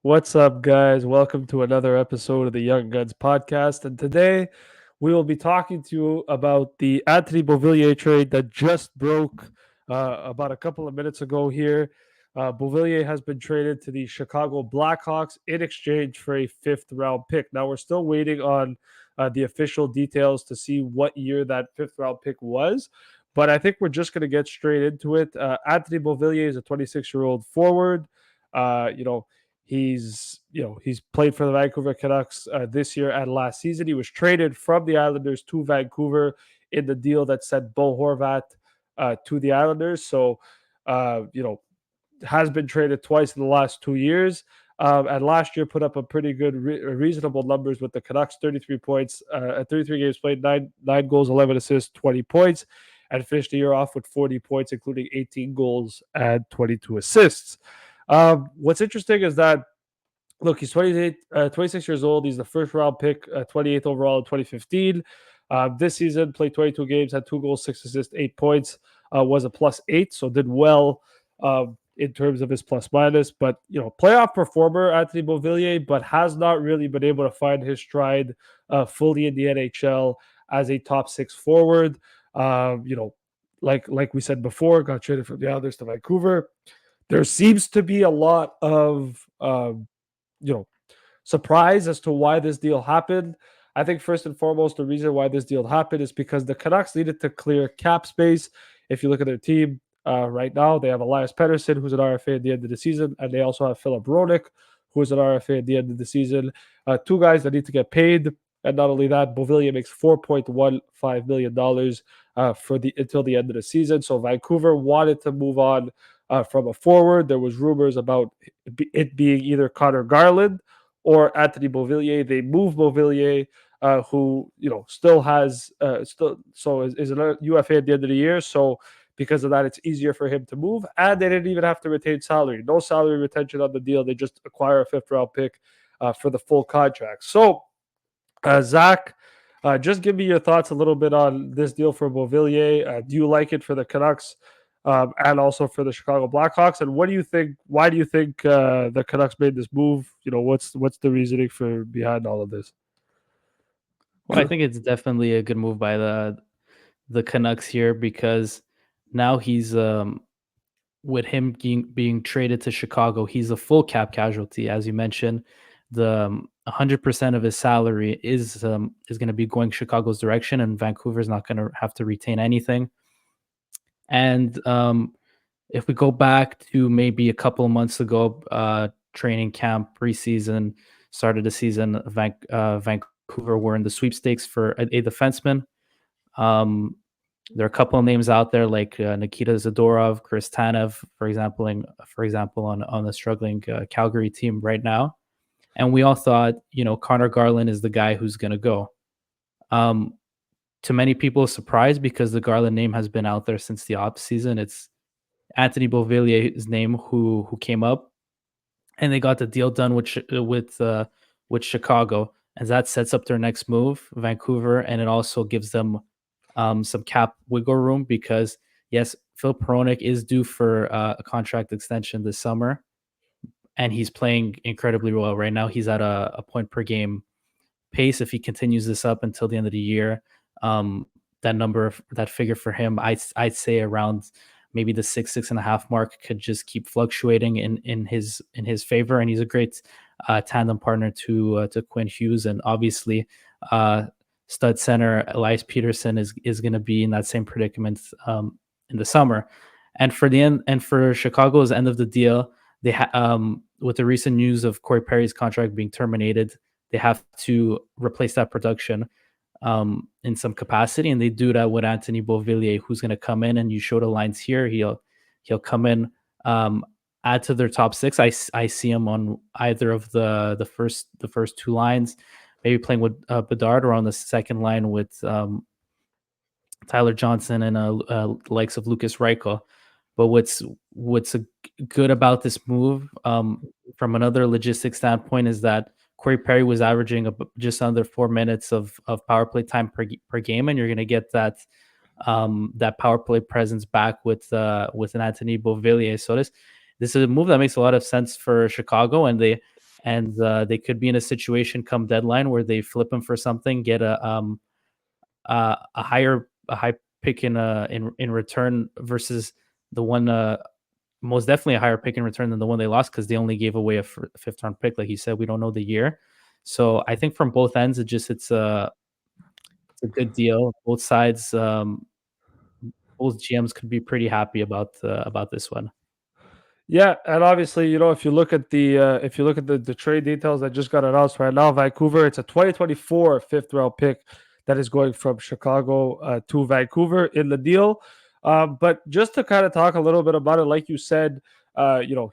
What's up, guys? Welcome to another episode of the Young Guns podcast. And today we will be talking to you about the Anthony Beauvillier trade that just broke about a couple of minutes ago here. Beauvillier has been traded to the Chicago Blackhawks in exchange for a fifth round pick. Now, we're still waiting on the official details to see what year that fifth round pick was. But I think we're just going to get straight into it. Anthony Beauvillier is a 26-year-old forward. Uh, you know, he's played for the Vancouver Canucks this year and last season. He was traded from the Islanders to Vancouver in the deal that sent Bo Horvat to the Islanders. So, has been traded twice in the last 2 years. And last year put up a pretty good, reasonable numbers with the Canucks: 33 points at 33 games played, nine goals, 11 assists, 20 points, and finished the year off with 40 points, including 18 goals and 22 assists. What's interesting is that, look, he's 26 years old. He's the first round pick, 28th overall in 2015. This season, played 22 games, had 2 goals, 6 assists, 8 points, was a +8, so did well in terms of his plus minus. But, playoff performer, Anthony Beauvillier, but has not really been able to find his stride fully in the NHL as a top 6 forward. Like we said before, got traded from the Islanders to Vancouver. There seems to be a lot of surprise as to why this deal happened. I think first and foremost, the reason why this deal happened is because the Canucks needed to clear cap space. If you look at their team right now, they have Elias Pettersson, who's an RFA at the end of the season, and they also have Philip Roenick, who is an RFA at the end of the season. Two guys that need to get paid. And not only that, Beauvillier makes $4.15 million until the end of the season. So Vancouver wanted to move on from a forward. There was rumors about it being either Connor Garland or Anthony Beauvillier. They moved Beauvillier, who still has is a UFA at the end of the year. So because of that, it's easier for him to move, and they didn't even have to retain salary. No salary retention on the deal. They just acquire a fifth round pick for the full contract. So, Zach, just give me your thoughts a little bit on this deal for Beauvillier. Do you like it for the Canucks? And also for the Chicago Blackhawks. And what do you think? Why do you think the Canucks made this move? What's the reasoning for behind all of this? Well, I think it's definitely a good move by the Canucks here because now he's with him being traded to Chicago, he's a full cap casualty, as you mentioned. The 100% of his salary is going to be going Chicago's direction, and Vancouver's not going to have to retain anything. And if we go back to maybe a couple of months ago, training camp, preseason, started the season, Vancouver were in the sweepstakes for a defenseman. There are a couple of names out there like Nikita Zadorov, Chris Tanev, for example, on the struggling Calgary team right now. And we all thought, Connor Garland is the guy who's going to go. To many people's surprise, because the Garland name has been out there since the offseason, it's Anthony Beauvillier's name who came up, and they got the deal done with Chicago, and that sets up their next move, Vancouver, and it also gives them some cap wiggle room because, yes, Phil Peronik is due for a contract extension this summer, and he's playing incredibly well right now. He's at a point per game pace. If he continues this up until the end of the year, that figure for him, I'd say around maybe the 6.5 mark could just keep fluctuating in his favor, and he's a great tandem partner to Quinn Hughes, and obviously stud center Elias Pettersson is going to be in that same predicament in the summer. And for Chicago's end of the deal, they with the recent news of Corey Perry's contract being terminated, they have to replace that production in some capacity, and they do that with Anthony Beauvillier, who's going to come in, and you show the lines here. He'll come in, add to their top six. I see him on either of the first two lines, maybe playing with Bedard, or on the second line with Tyler Johnson and likes of Lucas Reichel. But what's good about this move from another logistic standpoint is that Corey Perry was averaging just under 4 minutes of power play time per game, and you're going to get that power play presence back with an Anthony Beauvillier. So this is a move that makes a lot of sense for Chicago, and and they could be in a situation come deadline where they flip him for something, get a high pick in return versus the one most definitely a higher pick in return than the one they lost because they only gave away a fifth round pick. Like you said, we don't know the year, so I think from both ends, it's a good deal. Both sides, both GMs could be pretty happy about this one. Yeah, and obviously, if you look at the trade details that just got announced right now, Vancouver, it's a 2024 fifth round pick that is going from Chicago to Vancouver in the deal. But just to kind of talk a little bit about it, like you said,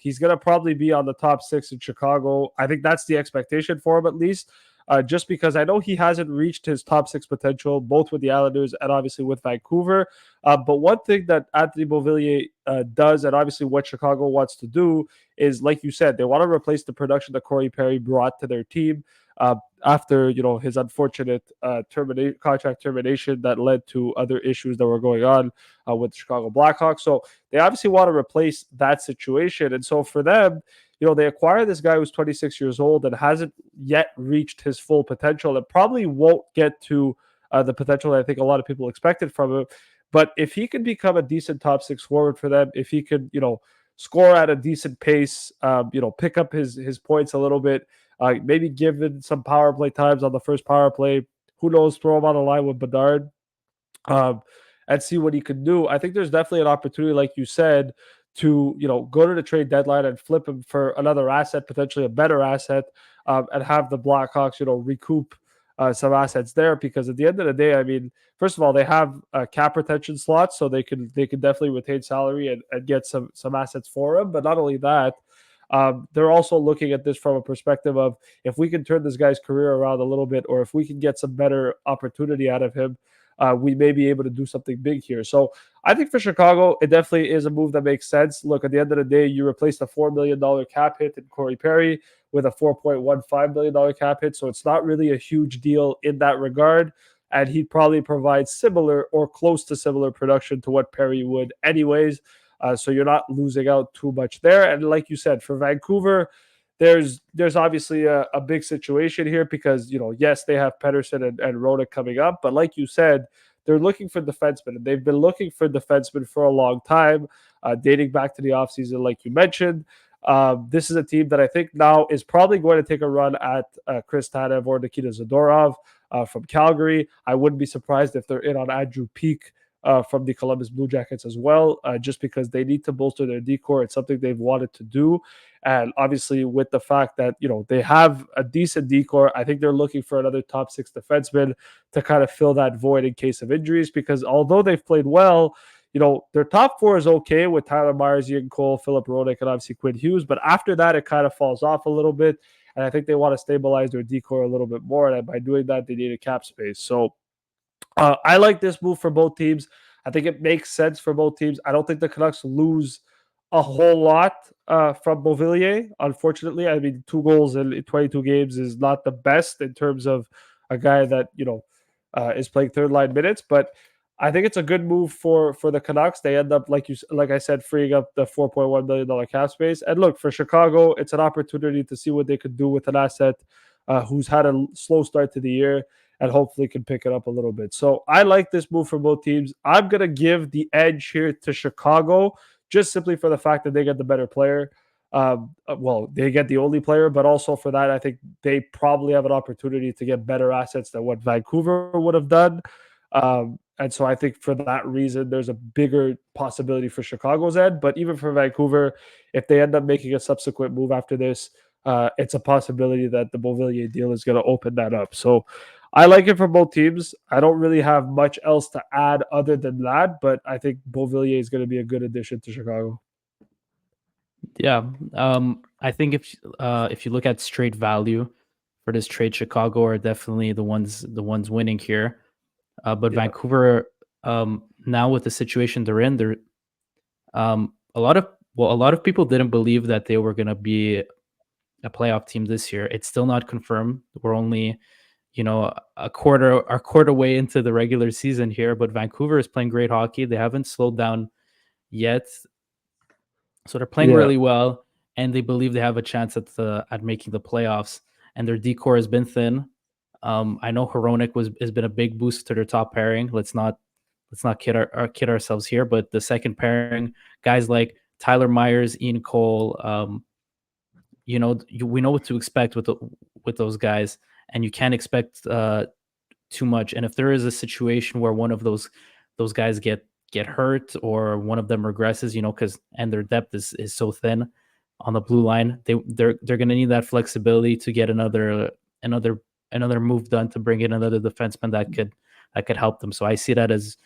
he's gonna probably be on the top six in Chicago. I think that's the expectation for him at least. Just because I know he hasn't reached his top six potential, both with the Islanders and obviously with Vancouver. But one thing that Anthony Beauvillier does, and obviously what Chicago wants to do, is like you said, they want to replace the production that Corey Perry brought to their team after his unfortunate contract termination that led to other issues that were going on with the Chicago Blackhawks. So they obviously want to replace that situation, and so for them, they acquire this guy who's 26 years old and hasn't yet reached his full potential and probably won't get to the potential that I think a lot of people expected from him. But if he could become a decent top six forward for them, if he could, score at a decent pace, pick up his points a little bit, maybe give it some power play times on the first power play, who knows, throw him on a line with Bedard, um, and see what he can do. I think there's definitely an opportunity, like you said, to go to the trade deadline and flip him for another asset, potentially a better asset, and have the Blackhawks, recoup some assets there. Because at the end of the day, I mean, first of all, they have cap retention slots, so they can definitely retain salary and get some assets for him. But not only that, they're also looking at this from a perspective of if we can turn this guy's career around a little bit, or if we can get some better opportunity out of him, we may be able to do something big here. So I think for Chicago, it definitely is a move that makes sense. Look, at the end of the day, you replaced a $4 million cap hit in Corey Perry with a $4.15 million cap hit. So it's not really a huge deal in that regard. And he'd probably provide similar or close to similar production to what Perry would anyways. So you're not losing out too much there. And like you said, for Vancouver, there's obviously a big situation here because, yes, they have Pedersen and Rona coming up. But like you said, they're looking for defensemen. And they've been looking for defensemen for a long time, dating back to the offseason, like you mentioned. This is a team that I think now is probably going to take a run at Chris Tanev or Nikita Zadorov from Calgary. I wouldn't be surprised if they're in on Andrew Peak from the Columbus Blue Jackets as well, just because they need to bolster their decor. It's something they've wanted to do. And obviously, with the fact that, they have a decent decor, I think they're looking for another top six defenseman to kind of fill that void in case of injuries, because although they've played well, their top four is okay with Tyler Myers, Ian Cole, Philip Rodik, and obviously Quinn Hughes. But after that, it kind of falls off a little bit. And I think they want to stabilize their decor a little bit more. And by doing that, they need a cap space. So I like this move for both teams. I think it makes sense for both teams. I don't think the Canucks lose a whole lot from Beauvillier. Unfortunately, I mean, 2 goals in 22 games is not the best in terms of a guy that is playing third line minutes. But I think it's a good move for the Canucks. They end up, like I said, freeing up the $4.1 million cap space. And look, for Chicago, it's an opportunity to see what they could do with an asset who's had a slow start to the year and hopefully can pick it up a little bit. So I like this move for both teams. I'm going to give the edge here to Chicago, just simply for the fact that they get the better player. They get the only player, but also for that, I think they probably have an opportunity to get better assets than what Vancouver would have done. And so I think for that reason, there's a bigger possibility for Chicago's end. But even for Vancouver, if they end up making a subsequent move after this, it's a possibility that the Beauvillier deal is going to open that up. So I like it for both teams. I don't really have much else to add other than that, but I think Beauvillier is going to be a good addition to Chicago. Yeah, I think if you look at straight value for this trade, Chicago are definitely the ones winning here. But Yeah. Vancouver, now with the situation they're in, a lot of people didn't believe that they were going to be a playoff team this year. It's still not confirmed. We're only a quarter way into the regular season here, but Vancouver is playing great hockey. They haven't slowed down yet, so they're playing Yeah. really well. and they believe they have a chance at making the playoffs. And their decor has been thin. I know Hronek has been a big boost to their top pairing. Let's not kid ourselves here. But the second pairing, guys like Tyler Myers, Ian Cole, we know what to expect with those guys, and you can't expect too much. And if there is a situation where one of those guys get hurt or one of them regresses, because and their depth is so thin on the blue line, they're going to need that flexibility to get another move done to bring in another defenseman that could help them. So I see that as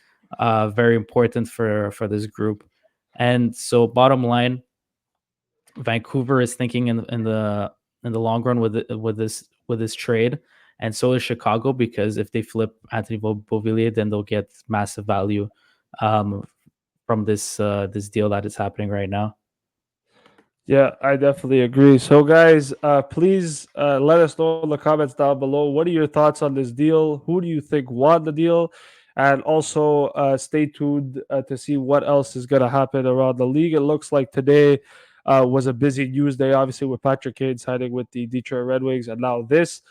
very important for this group. And so bottom line, Vancouver is thinking in the long run with this trade, and so is Chicago, because if they flip Anthony Beauvillier, then they'll get massive value um, from this deal that is happening right now. Yeah, I definitely agree. So, guys, please let us know in the comments down below. What are your thoughts on this deal? Who do you think won the deal? And also, stay tuned to see what else is going to happen around the league. It looks like today was a busy news day, obviously, with Patrick Kane signing with the Detroit Red Wings. And now this.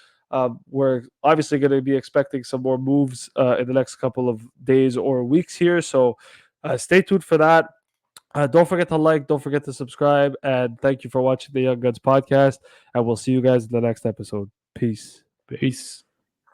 We're obviously going to be expecting some more moves in the next couple of days or weeks here. So, stay tuned for that. Don't forget to like, don't forget to subscribe, and thank you for watching the Young Guns podcast. And we'll see you guys in the next episode. Peace. Peace.